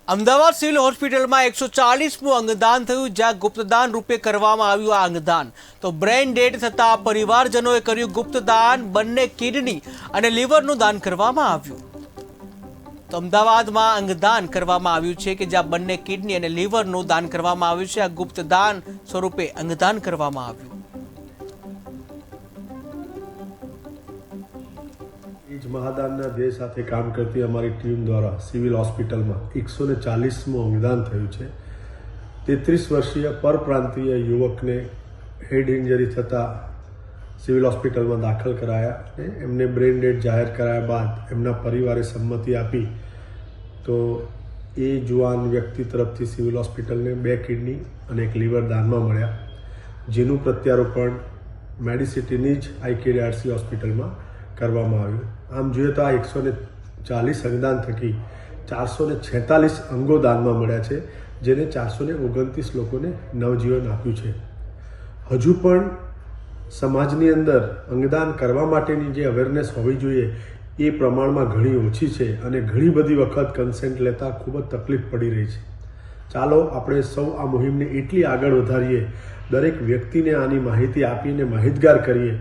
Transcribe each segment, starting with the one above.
Ahmedabad civil હોસ્પિટલમાં 140મું અંગદાન થયું, જ્યાં ગુપ્તદાન રૂપે કરવામાં આવ્યું આ અંગદાન. તો બ્રેઇન ડેડ થતા પરિવારજનોએ કર્યું ગુપ્તદાન. બંને કિડની અને લીવરનું દાન કરવામાં આવ્યું. તો અમદાવાદમાં અંગદાન કરવામાં આવ્યું છે કે જ્યાં બંને કિડની અને લીવરનું દાન કરવામાં આવ્યું છે. આ ગુપ્તદાન સ્વરૂપે અંગદાન કરવામાં આવ્યું. મહાદાનના ધ્યેય સાથે કામ કરતી અમારી ટીમ દ્વારા સિવિલ હોસ્પિટલમાં 140મું અંગદાન થયું છે. 33 વર્ષીય પરપ્રાંતીય યુવકને હેડ ઇન્જરી થતાં સિવિલ હોસ્પિટલમાં દાખલ કરાયા અને એમને બ્રેઇન ડેડ જાહેર કરાયા બાદ એમના પરિવારે સંમતિ આપી તો એ જુવાન વ્યક્તિ તરફથી સિવિલ હોસ્પિટલને 2 કિડની અને 1 લીવર દાનમાં મળ્યા, જેનું પ્રત્યારોપણ મેડિસિટીની જ આઈકેડીઆરસી હોસ્પિટલમાં કરવામાં આવ્યું. આમ જોઈએ તો આ 140 અંગદાન થકી 446 અંગો દાનમાં મળ્યા છે, જેને 429 લોકોને નવજીવન આપ્યું છે. હજુ પણ સમાજની અંદર અંગદાન કરવા માટેની જે અવેરનેસ હોવી જોઈએ એ પ્રમાણમાં ઘણી ઓછી છે અને ઘણી બધી વખત કન્સેન્ટ લેતા ખૂબ જ તકલીફ પડી રહી છે. ચાલો આપણે સૌ આ મુહિમને એટલી આગળ વધારીએ, દરેક વ્યક્તિને આની માહિતી આપીને માહિતગાર કરીએ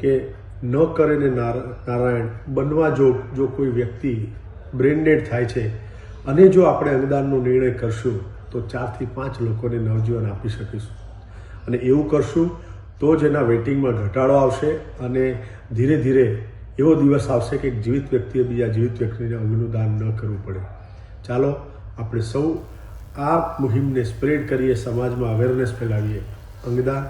કે ન કરે ને નારાયણ બનવા જો કોઈ વ્યક્તિ બ્રેઇન ડેડ થાય છે અને જો આપણે અંગદાનનો નિર્ણય કરશું તો 4 થી 5 લોકોને નવજીવન આપી શકીશું. અને એવું કરશું તો જ એના વેઇટિંગમાં ઘટાડો આવશે અને ધીરે ધીરે એવો દિવસ આવશે કે એક જીવિત વ્યક્તિએ બીજા જીવિત વ્યક્તિને અંગનું દાન ન કરવું પડે. ચાલો આપણે સૌ આ મુહિમને સ્પ્રેડ કરીએ, સમાજમાં અવેરનેસ ફેલાવીએ. અંગદાન